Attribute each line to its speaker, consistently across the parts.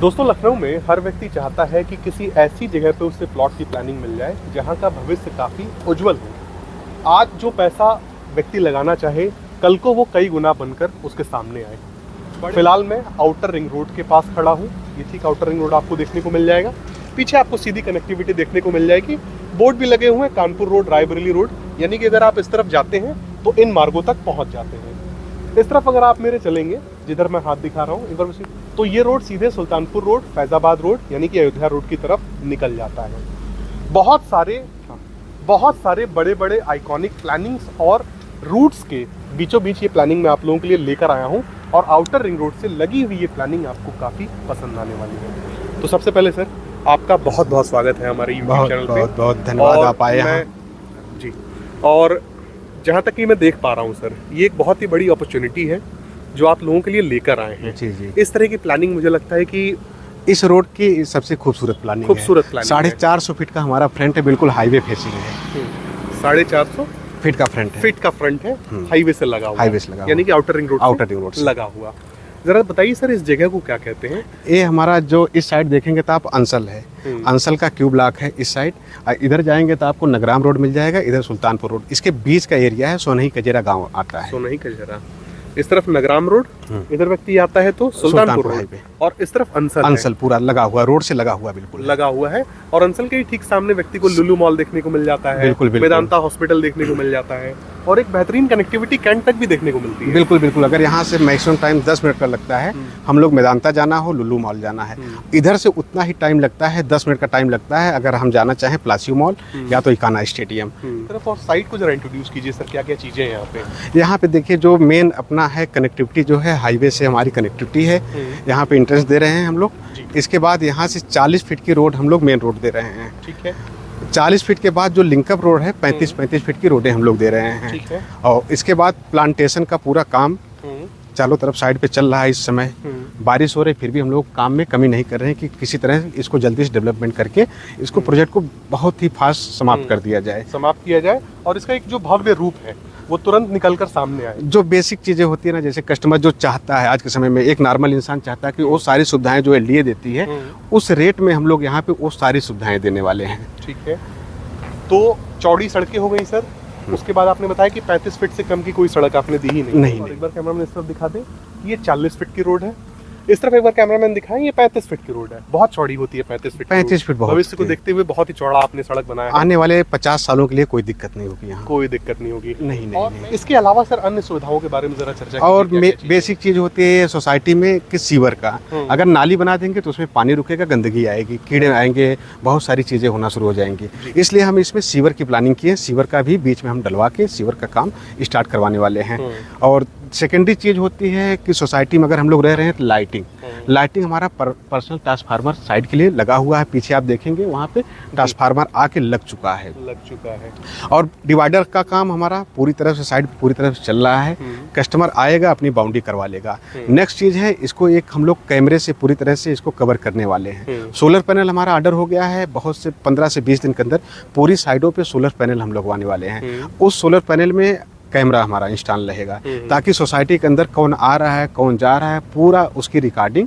Speaker 1: दोस्तों, लखनऊ में हर व्यक्ति चाहता है कि किसी ऐसी जगह पे उसे प्लॉट की प्लानिंग मिल जाए जहां का भविष्य काफ़ी उज्जवल हो। आज जो पैसा व्यक्ति लगाना चाहे, कल को वो कई गुना बनकर उसके सामने आए। फिलहाल मैं आउटर रिंग रोड के पास खड़ा हूँ। ये ठीक आउटर रिंग रोड आपको देखने को मिल जाएगा। पीछे आपको सीधी कनेक्टिविटी देखने को मिल जाएगी। बोर्ड भी लगे हुए हैं, कानपुर रोड, रायबरेली रोड, यानी कि अगर आप इस तरफ जाते हैं तो इन मार्गों तक पहुँच जाते हैं। इस तरफ अगर आप मेरे चलेंगे, जिधर मैं हाथ दिखा रहा हूँ एक बार, तो ये रोड सीधे सुल्तानपुर रोड, फैजाबाद रोड यानी कि अयोध्या रोड की तरफ निकल जाता है। बहुत सारे बड़े बड़े आइकॉनिक प्लानिंग्स और रूट्स के बीचों बीच ये प्लानिंग मैं आप लोगों के लिए लेकर आया हूँ और आउटर रिंग रोड से लगी हुई ये प्लानिंग आपको काफ़ी पसंद आने वाली है। तो सबसे पहले सर, आपका बहुत बहुत स्वागत है हमारे यूट्यूब चैनल पे।
Speaker 2: बहुत बहुत धन्यवाद, आप आए हैं
Speaker 1: जी। और जहाँ तक कि मैं देख पा रहा हूँ सर, ये एक बहुत ही बड़ी अपॉर्चुनिटी है जो आप लोगों के लिए लेकर आए हैं।
Speaker 2: जी जी।
Speaker 1: इस तरह की प्लानिंग मुझे लगता है कि
Speaker 2: इस रोड की सबसे खूबसूरत प्लानिंग है। 450 फीट का हमारा फ्रंट है, बिल्कुल हाईवे फेसिंग है।
Speaker 1: 450
Speaker 2: फीट का फ्रंट है।
Speaker 1: फीट का फ्रंट है, हाईवे से लगा हुआ,
Speaker 2: हाईवे से लगा,
Speaker 1: यानी कि आउटर रिंग रोड से लगा हुआ। जरा बताइए सर, इस जगह को क्या कहते हैं?
Speaker 2: ये हमारा जो इस साइड देखेंगे तो आप अंसल है, अंसल का क्यू ब्लॉक है इस साइड। इधर जाएंगे तो आपको नगराम रोड मिल जाएगा, इधर सुल्तानपुर रोड। इसके बीच का एरिया है, सोनही कजेरा गांव आता है।
Speaker 1: सोनही कजेरा, इस तरफ नगराम रोड, इधर व्यक्ति आता है तो सुल्तानपुर रोड, और इस तरफ अंसल
Speaker 2: पूरा लगा हुआ, रोड से लगा हुआ, बिल्कुल
Speaker 1: लगा हुआ है। और अंसल के ठीक सामने व्यक्ति को लुलु मॉल देखने को मिल जाता है,
Speaker 2: बिल्कुल
Speaker 1: वेदांता हॉस्पिटल देखने को मिल जाता है, और एक बेहतरीन कनेक्टिविटी कैंट तक भी देखने को मिलती है।
Speaker 2: बिल्कुल बिल्कुल। अगर यहाँ से मैक्सिमम टाइम 10 मिनट का लगता है, हम लोग मेदांता जाना हो, लुलु मॉल जाना है, इधर से उतना ही टाइम लगता है, 10 मिनट का टाइम लगता है अगर हम जाना चाहें प्लासियो मॉल या तो इकाना स्टेडियम
Speaker 1: तरफ। और साइट को जरा इंट्रोड्यूस कीजिए सर, क्या क्या चीजें हैं यहाँ पे?
Speaker 2: यहाँ पे देखिए, जो मेन अपना है कनेक्टिविटी जो है, हाईवे से हमारी कनेक्टिविटी है। यहाँ पे एंट्रेंस दे रहे हैं हम लोग। इसके बाद यहाँ से 40 फीट की रोड हम लोग मेन रोड दे रहे हैं।
Speaker 1: ठीक है।
Speaker 2: 40 फीट के बाद जो लिंकअप रोड है, 35 फीट की रोडें हम लोग दे रहे हैं।
Speaker 1: ठीक है।
Speaker 2: और इसके बाद प्लांटेशन का पूरा काम चारों तरफ साइड पे चल रहा है। इस समय बारिश हो रही, फिर भी हम लोग काम में कमी नहीं कर रहे हैं कि किसी तरह इसको जल्दी से डेवलपमेंट करके इसको प्रोजेक्ट को बहुत ही फास्ट समाप्त कर दिया जाए,
Speaker 1: और इसका एक जो भव्य रूप है वो तुरंत निकल कर सामने आए।
Speaker 2: जो बेसिक चीज़ें होती है ना, जैसे कस्टमर जो चाहता है आज के समय में, एक नॉर्मल इंसान चाहता है कि वो सारी सुविधाएं जो एलडीए देती है उस रेट में हम लोग यहाँ पे वो सारी सुविधाएं देने वाले हैं।
Speaker 1: ठीक है। तो चौड़ी सड़कें हो गई सर, उसके बाद आपने बताया कि 35 फीट से कम की कोई सड़क आपने दी ही नहीं। एक बार कैमरामैन इस तरफ दिखा दे, ये 40 फीट की रोड है। इस तरफ एक बार कैमरामैन दिखाएं, ये 35 फीट की रोड है। बहुत चौड़ी होती है 35 फीट। भविष्य को देखते हुए बहुत ही चौड़ा आपने सड़क बनाया है।
Speaker 2: आने वाले 50 सालों के लिए कोई दिक्कत नहीं होगी यहाँ,
Speaker 1: कोई दिक्कत नहीं होगी।
Speaker 2: नहीं।
Speaker 1: इसके अलावा सर अन्य सुविधाओं के बारे में जरा चर्चा कीजिए।
Speaker 2: और बेसिक चीज होती है सोसाइटी में कि सीवर का, अगर नाली बना देंगे तो उसमें पानी रुकेगा, गंदगी आएगी, कीड़े आएंगे, बहुत सारी चीजें होना शुरू हो जाएंगी। इसलिए हम इसमें सीवर की प्लानिंग किए। सीवर का भी बीच में हम डलवा के सीवर का काम स्टार्ट करवाने वाले हैं। और सेकेंडरी चीज होती है कि सोसाइटी में अगर हम लोग रह रहे हैं तो लाइटिंग हमारा पर्सनल ट्रांसफार्मर साइड के लिए लगा हुआ है। पीछे आप देखेंगे वहाँ पे ट्रांसफार्मर आके लग चुका है। और डिवाइडर का काम हमारा पूरी तरह से साइड पूरी तरह से चल रहा है। कस्टमर आएगा, अपनी बाउंड्री करवा लेगा। नेक्स्ट चीज है, इसको एक हम लोग कैमरे से पूरी तरह से इसको कवर करने वाले हैं। सोलर पैनल हमारा ऑर्डर हो गया है, बहुत से 15 से 20 दिन के अंदर पूरी साइडों पे सोलर पैनल हम लगवाने वाले हैं। उस सोलर पैनल में कैमरा हमारा इंस्टॉल रहेगा ताकि सोसाइटी के अंदर कौन आ रहा है, कौन जा रहा है, पूरा उसकी रिकॉर्डिंग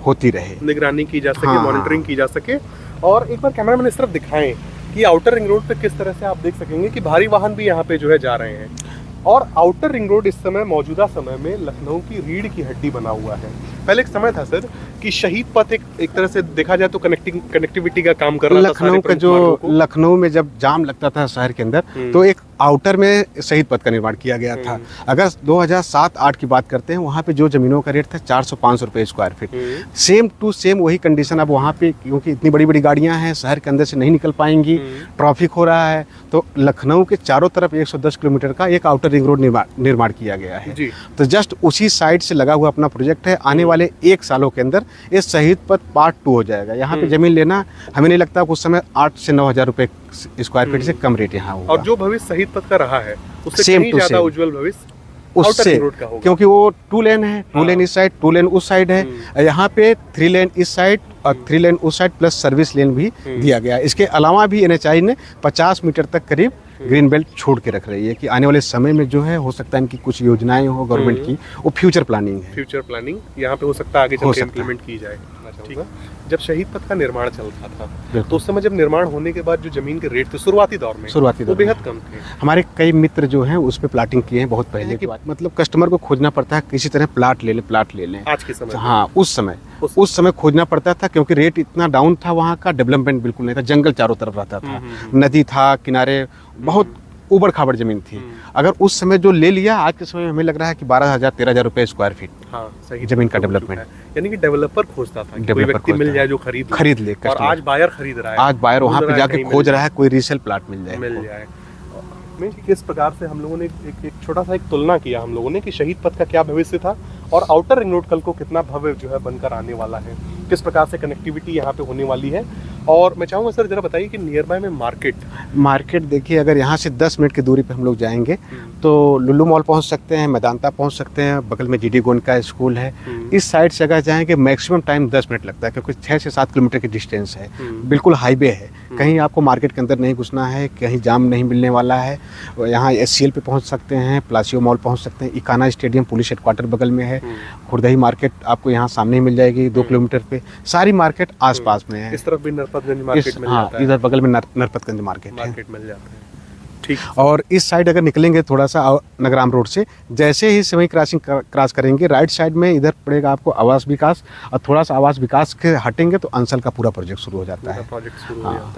Speaker 2: होती रहे,
Speaker 1: निगरानी की जा सके, मॉनिटरिंग की जा सके। और एक बार कैमरामैन इस तरफ दिखाएं कि आउटर रिंग रोड पे किस तरह से आप देख सकेंगे कि भारी वाहन भी यहाँ पे जो है जा रहे हैं। और आउटर रिंग रोड इस समय, मौजूदा समय में लखनऊ की रीढ़ की हड्डी बना हुआ है। पहले एक समय था सर कि शहीद पथ एक तरह से देखा जाए तो कनेक्टिविटी का काम कर रहा था।
Speaker 2: लखनऊ का जो लखनऊ में जब जाम लगता था शहर के अंदर, तो एक आउटर में शहीद पथ का निर्माण किया गया था। अगर 2007-8 की बात करते हैं, वहाँ पे जो जमीनों का रेट था 400-500 रुपये square feet, same to same वही कंडीशन अब वहाँ पे, क्योंकि इतनी बड़ी बड़ी गाड़ियाँ हैं, शहर के अंदर से नहीं निकल पाएंगी, ट्रैफिक हो रहा है, तो लखनऊ के चारों तरफ 110 किलोमीटर का एक आउटर रिंग रोड निर्माण किया गया है। तो जस्ट उसी साइड से लगा हुआ अपना प्रोजेक्ट है। आने वाले 1 सालों के अंदर ये शहीद पथ पार्ट 2 हो जाएगा। यहाँ पे जमीन लेना हमें नहीं लगता उस समय 8 से 9 हज़ार रुपये स्क्वायर फीट से कम रेट यहाँ होगा।
Speaker 1: और जो भविष्य शहीद पथ का रहा है उससे कहीं ज्यादा उज्जवल भविष्य
Speaker 2: उससे, क्योंकि वो 2 लेन है, 2 लेन इस साइड, 2 लेन उस साइड है। यहाँ पे 3 लेन इस साइड और 3 लेन उस साइड प्लस सर्विस लेन भी दिया गया है। इसके अलावा भी NHAI ने 50 मीटर तक करीब ग्रीन बेल्ट छोड़ के रख रही है कि आने वाले समय में जो है हो सकता है इनकी कुछ योजनाएं हो गवर्नमेंट की, वो फ्यूचर प्लानिंग है।
Speaker 1: फ्यूचर प्लानिंग यहाँ पे हो सकता है आगे चल के इम्प्लीमेंट की जाए। ठीक है। जब शहीद पथ का निर्माण चल रहा था तो उस समय जब निर्माण होने के बाद जो जमीन के रेट थे शुरुआती दौर में वो बेहद कम थे।
Speaker 2: हमारे कई मित्र जो हैं उस पे प्लाटिंग किए हैं बहुत पहले की बात, मतलब कस्टमर को खोजना पड़ता है किसी तरह प्लाट ले लें।
Speaker 1: आज के समय
Speaker 2: हाँ, उस समय खोजना पड़ता था क्योंकि रेट इतना डाउन था, वहाँ का डेवलपमेंट बिल्कुल नहीं था, जंगल चारों तरफ रहता था, नदी था किनारे, बहुत उबड़ खाबड़ जमीन थी। अगर उस समय जो ले लिया, आज के समय में हमें लग रहा है कि 12,000-13,000 रुपए स्क्वायर फीट
Speaker 1: सही
Speaker 2: जमीन का डेवलपमेंट,
Speaker 1: यानी कि डेवलपर खोजता था कि कोई व्यक्ति मिल जाए जो खरीद ले, और आज बायर खरीद रहा है,
Speaker 2: आज बायर वहाँ पे जाके खोज रहा है कोई रीसेल प्लाट मिल जाए।
Speaker 1: में किस प्रकार से हम लोगों ने एक छोटा सा एक तुलना किया हम लोगों ने कि शहीद पथ का क्या भविष्य था और आउटर रिंग रोड कल को कितना भव्य जो है बनकर आने वाला है, किस प्रकार से कनेक्टिविटी यहाँ पे होने वाली है। और मैं चाहूँगा सर जरा बताइए कि नियर बाय में मार्केट
Speaker 2: देखिए, अगर यहाँ से 10 मिनट की दूरी पे हम लोग जाएंगे तो लुल्लू मॉल पहुँच सकते हैं, मैदानता पहुँच सकते हैं, बगल में GD गोयनका स्कूल है। इस साइड से अगर जाएंगे मैक्सिमम टाइम 10 मिनट लगता है क्योंकि 6 से 7 किलोमीटर की डिस्टेंस है, बिल्कुल हाईवे है, कहीं आपको मार्केट के अंदर नहीं घुसना है, कहीं जाम नहीं मिलने वाला है। यहाँ SCL पे पहुँच सकते हैं, प्लासियो मॉल पहुँच सकते हैं, इकाना स्टेडियम पुलिस हेडक्वार्टर बगल में है, खुर्दही मार्केट आपको यहाँ सामने ही मिल जाएगी 2 किलोमीटर पे, सारी मार्केट आसपास में है।
Speaker 1: इस तरफ भी नरपतगंज मार्केट मिल जाता है,
Speaker 2: इधर बगल में नरपतगंज मार्केट
Speaker 1: मिल जाता है। ठीक।
Speaker 2: और इस साइड अगर निकलेंगे थोड़ा सा नगराम रोड से, जैसे ही सिवई क्रॉसिंग क्रॉस करेंगे राइट साइड में इधर पड़ेगा आपको आवास विकास, और थोड़ा सा आवास विकास के हटेंगे तो अंसल का पूरा प्रोजेक्ट शुरू हो जाता है।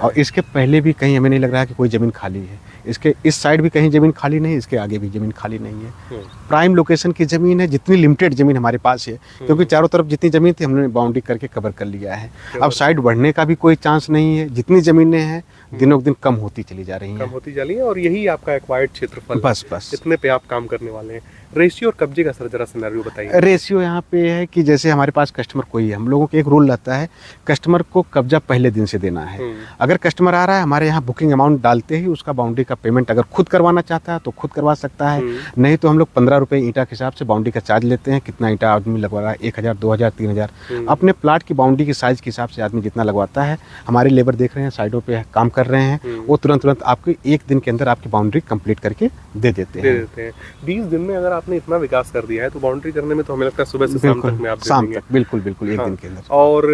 Speaker 2: और इसके पहले भी कहीं हमें नहीं लग रहा है कि कोई ज़मीन खाली है, इसके इस साइड भी कहीं ज़मीन खाली नहीं है, इसके आगे भी ज़मीन खाली नहीं है। प्राइम लोकेशन की ज़मीन है, जितनी लिमिटेड ज़मीन हमारे पास है क्योंकि चारों तरफ जितनी ज़मीन थी हमने बाउंड्री करके कवर कर लिया है। अब साइड बढ़ने का भी कोई चांस नहीं है, जितनी ज़मीनें हैं दिनों दिन कम होती चली जा रही हैं,
Speaker 1: और यही आपका एक्वायर्ड क्षेत्रफल,
Speaker 2: बस
Speaker 1: इतने पे आप काम करने वाले हैं। रेशियो और कब्जे का सर जरा सिनेरियो बताइए।
Speaker 2: रेशियो यहाँ पे है कि जैसे हमारे पास कस्टमर कोई है, हम लोगों का एक रूल रहता है कस्टमर को कब्जा पहले दिन से देना है। अगर कस्टमर आ रहा है हमारे यहाँ बुकिंग अमाउंट डालते ही उसका बाउंड्री का पेमेंट अगर खुद करवाना चाहता है तो खुद करवा सकता है, नहीं तो हम लोग 15 रुपये ईंटा के हिसाब से बाउंड्री का चार्ज लेते हैं। कितना ईंटा आदमी लगवा रहा है, 1,000, 2,000, 3,000, अपने प्लाट की बाउंड्री की साइज के हिसाब से आदमी जितना लगवाता है। हमारे लेबर देख रहे हैं साइडों पे काम कर रहे हैं, वो तुरंत आपको 1 दिन के अंदर आपकी बाउंड्री कंप्लीट करके दे देते हैं।
Speaker 1: 20 दिन में अगर आपने इतना विकास कर दिया है तो बाउंड्री करने में तो हमें लगता है सुबह से शाम तक में आप
Speaker 2: शाम तक बिल्कुल 1 दिन के अंदर।
Speaker 1: और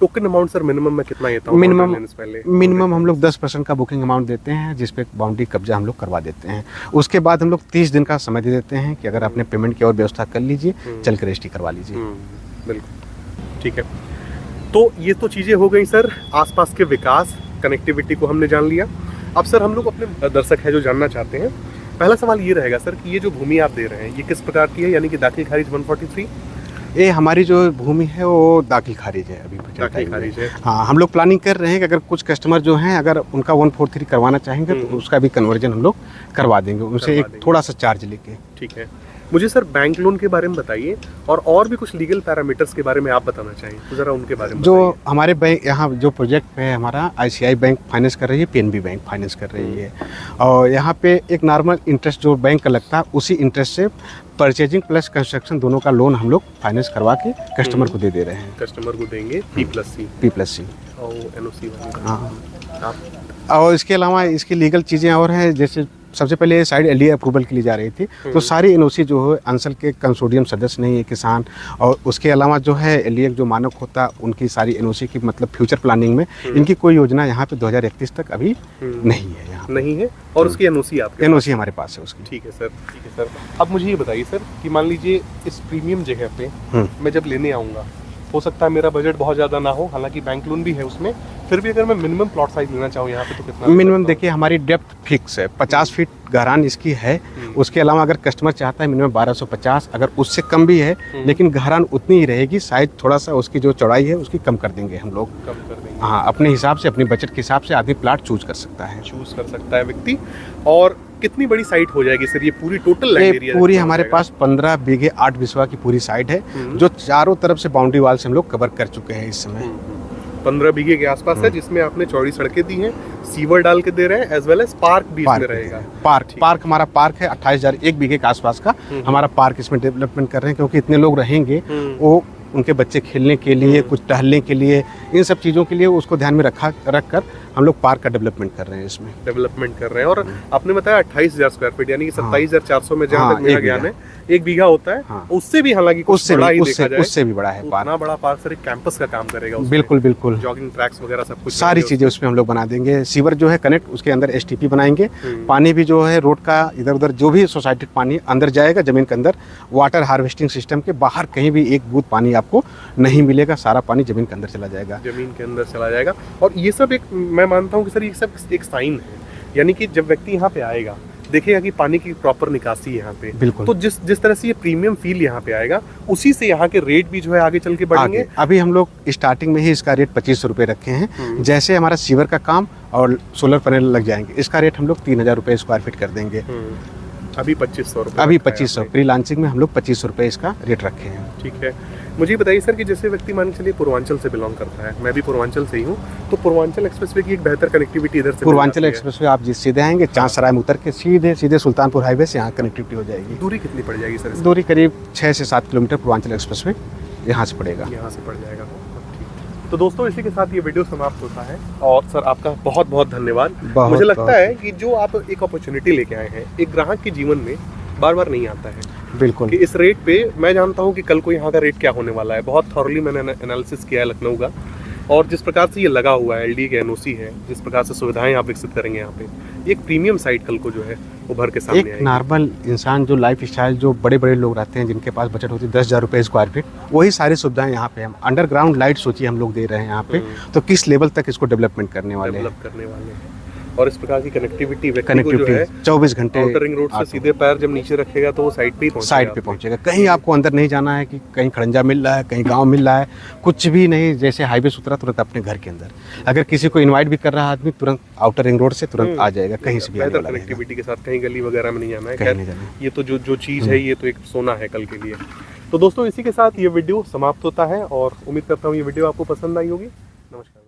Speaker 1: टोकन अमाउंट सर मिनिमम में कितना लेता हूँ?
Speaker 2: मिनिमम हम लोग 10% का बुकिंग अमाउंट देते हैं जिसपे बाउंड्री कब्जा हम लोग करवा देते हैं। उसके बाद हम लोग 30 दिन का समय दे देते हैं कि अगर आपने पेमेंट की और व्यवस्था कर लीजिए, चल के रजिस्ट्री करवा लीजिए।
Speaker 1: बिल्कुल ठीक है। तो ये तो चीज़ें हो गई सर आसपास के विकास, कनेक्टिविटी को हमने जान लिया। अब सर हम लोग अपने दर्शक है जो जानना चाहते हैं, पहला सवाल ये रहेगा सर कि ये जो भूमि आप दे रहे हैं ये किस प्रकार की है, यानी कि दाखिल खारिज 143?
Speaker 2: ये हमारी जो भूमि है वो दाखिल खारिज है, अभी
Speaker 1: दाखिल खारिज है।
Speaker 2: हाँ, हम लोग प्लानिंग कर रहे हैं कि अगर कुछ कस्टमर जो हैं अगर उनका 143 करवाना चाहेंगे तो उसका भी कन्वर्जन हम लोग करवा देंगे, उनसे एक थोड़ा सा चार्ज लेके।
Speaker 1: ठीक है। मुझे सर बैंक लोन के बारे में बताइए और भी कुछ लीगल पैरामीटर्स के बारे में आप बताना चाहिए तो ज़रा उनके बारे में।
Speaker 2: जो हमारे बैंक यहाँ जो प्रोजेक्ट है हमारा ICI बैंक फाइनेंस कर रही है, PNB बैंक फाइनेंस कर रही है, और यहाँ पे एक नॉर्मल इंटरेस्ट जो बैंक का लगता है उसी इंटरेस्ट से परचेजिंग प्लस कंस्ट्रक्शन दोनों का लोन हम लोग फाइनेंस करवा के कस्टमर को दे रहे हैं।
Speaker 1: कस्टमर को देंगे P+C और NOC वाली।
Speaker 2: हाँ, और इसके अलावा इसकी लीगल चीज़ें और हैं, जैसे सबसे पहले साइड LDA अप्रूवल के लिए जा रही थी तो सारी NOC जो है अंसल के कंसोर्टियम सदस्य नहीं है किसान, और उसके अलावा जो है LDA जो मानक होता उनकी सारी NOC की मतलब फ्यूचर प्लानिंग में इनकी कोई योजना यहाँ पे 2031 तक अभी नहीं है, यहाँ नहीं है।
Speaker 1: और उसकी NOC
Speaker 2: हमारे पास है उसकी।
Speaker 1: ठीक है सर। अब मुझे ये बताइए सर कि मान लीजिए इस प्रीमियम जगह पे मैं जब लेने आऊँगा, हो सकता है मेरा बजट बहुत ज़्यादा ना हो, हालांकि बैंक लोन भी है उसमें, फिर भी अगर मैं मिनिमम प्लॉट साइज लेना चाहूँ यहाँ पे तो कितना?
Speaker 2: मिनिमम देखिए हमारी डेप्थ फिक्स है, 50 फीट गहरान इसकी है। उसके अलावा अगर कस्टमर चाहता है मिनिमम 1250, अगर उससे कम भी है लेकिन गहरान उतनी ही रहेगी, साइज थोड़ा सा उसकी जो चौड़ाई है उसकी कम कर देंगे हम लोग। हाँ, अपने हिसाब से अपने बजट के हिसाब से आदमी प्लाट चूज कर सकता है व्यक्ति। और कितनी बड़ी साइट हो जाएगी सर ये पूरी टोटल लैंड एरिया? पूरी हमारे पास 15 बीघे 8 बिस्वा की पूरी साइट है जो चारों तरफ से बाउंड्री वाल से हम लोग कवर कर चुके हैं इस समय।
Speaker 1: 15 बीघे के आसपास है जिसमें आपने चौड़ी सड़कें दी हैं, सीवर डाल के दे रहे हैं, एज वेल एज पार्क भी इसमें रहेगा।
Speaker 2: पार्क हमारा पार्क है 28,000 1 बीघे के आसपास का हमारा पार्क इसमें डेवलपमेंट कर रहे हैं, क्योंकि इतने लोग रहेंगे वो उनके बच्चे खेलने के लिए, कुछ टहलने के लिए, इन सब चीज़ों के लिए उसको ध्यान में रख कर हम लोग पार्क का डेवलपमेंट कर रहे हैं, इसमें
Speaker 1: डेवलपमेंट कर रहे हैं। और आपने बताया 28,000 स्क्वायर फीट, यानी कि 27,400 में जहाँ
Speaker 2: हाँ,
Speaker 1: तक मेरा ज्ञान है 1 बीघा होता है।
Speaker 2: हाँ।
Speaker 1: उससे भी हालांकि कुछ बड़ा ही देखा जाए,
Speaker 2: उससे भी बड़ा है पार्क।
Speaker 1: इतना बड़ा पार्क सर एक कैंपस का काम करेगा उसमें।
Speaker 2: बिल्कुल बिल्कुल,
Speaker 1: जॉगिंग ट्रैक्स वगैरह सब कुछ,
Speaker 2: सारी चीज़ें उसमें हम लोग बना देंगे। सीवर जो है कनेक्ट, उसके अंदर STP बनाएंगे। पानी भी जो है रोड का इधर उधर जो भी सोसाइटी पानी अंदर जाएगा जमीन के अंदर, वाटर हार्वेस्टिंग सिस्टम के बाहर कहीं भी एक बूंद पानी आपको नहीं मिलेगा, सारा पानी जमीन के अंदर चला जाएगा,
Speaker 1: जमीन के अंदर चला जाएगा। और ये सब एक, मैं मानता हूँ कि सर ये सब एक साइन है, यानी कि जब व्यक्ति यहाँ पे आएगा देखेगा कि पानी की प्रॉपर निकासी है यहाँ पे,
Speaker 2: बिल्कुल,
Speaker 1: तो जिस तरह से ये प्रीमियम फील यहाँ पे आएगा, उसी से यहाँ के रेट भी जो है आगे चल के बढ़ेंगे।
Speaker 2: अभी हम लोग स्टार्टिंग में ही इसका रेट 2500 रुपये रखे हैं। जैसे हमारा सीवर का काम और सोलर पैनल लग जाएंगे, इसका रेट हम लोग 3000 रुपये स्क्वायर फीट कर देंगे।
Speaker 1: अभी 2500 रुपये,
Speaker 2: अभी 2500 प्री लॉन्चिंग में हम लोग 2500 रुपये इसका रेट रखे हैं।
Speaker 1: ठीक है। मुझे बताइए सर कि जैसे व्यक्ति मान के चलिए पूर्वांचल से बिलोंग करता है, मैं भी पूर्वांचल से ही हूँ, तो पूर्वांचल एक्सप्रेसवे की एक बेहतर कनेक्टिविटी इधर से,
Speaker 2: पूर्वांचल एक्सप्रेसवे आप जिस सीधे आएंगे चांदसराय में उतर के सीधे सुल्तानपुर हाईवे से यहाँ कनेक्टिविटी हो जाएगी।
Speaker 1: दूरी कितनी पड़ जाएगी सर?
Speaker 2: दूरी करीब 6 से 7 किलोमीटर पूर्वांचल एक्सप्रेसवे यहाँ से पड़ेगा।
Speaker 1: यहाँ से पड़ जाएगा। तो दोस्तों इसी के साथ ये वीडियो समाप्त होता है, और सर आपका बहुत बहुत धन्यवाद। मुझे लगता है कि जो आप एक अपॉर्चुनिटी लेके आए हैं, एक ग्राहक के जीवन में बार बार नहीं आता है।
Speaker 2: बिल्कुल,
Speaker 1: कि इस रेट पे मैं जानता हूँ कि कल को यहाँ का रेट क्या होने वाला है। बहुत थॉरली मैंने एनालिसिस किया है लखनऊ का, और जिस प्रकार से ये लगा हुआ है, LD के NOC है, जिस प्रकार से सुविधाएं आप विकसित करेंगे यहाँ पे, एक प्रीमियम साइट कल को जो है उभर के सामने आएगी।
Speaker 2: एक नॉर्मल इंसान जो लाइफ स्टाइल, जो बड़े बड़े लोग रहते हैं जिनके पास बजट होती है 10,000 रुपये स्क्वायर फीट, वही सारी सुविधाएं यहाँ पे हम अंडरग्राउंड लाइट सोचिए हम लोग दे रहे हैं यहाँ पे, तो किस लेवल तक इसको डेवलपमेंट करने वाले हैं। और इस प्रकार की कनेक्टिविटी व्यक्ति को जो है 24 घंटे
Speaker 1: आउटर रिंग रोड से सीधे पैर जब नीचे रखेगा तो वो साइड पे
Speaker 2: पहुंचेगा। कहीं आपको अंदर नहीं जाना है कि कहीं खड़ंजा मिल रहा है, कहीं गांव मिल रहा है, कुछ भी नहीं। जैसे हाईवे से उतरा तुरंत अपने घर के अंदर, अगर किसी को इनवाइट भी कर रहा है आदमी, तुरंत आउटर रिंग रोड से तुरंत आ जाएगा, कहीं से भी
Speaker 1: बेहतर कनेक्टिविटी के साथ, कहीं गली वगैरह में नहीं जाना है। खैर ये तो जो चीज़ है ये तो एक सोना है कल के लिए। तो दोस्तों इसी के साथ ये वीडियो समाप्त होता है, और उम्मीद करता हूँ ये वीडियो आपको पसंद आई होगी। नमस्कार।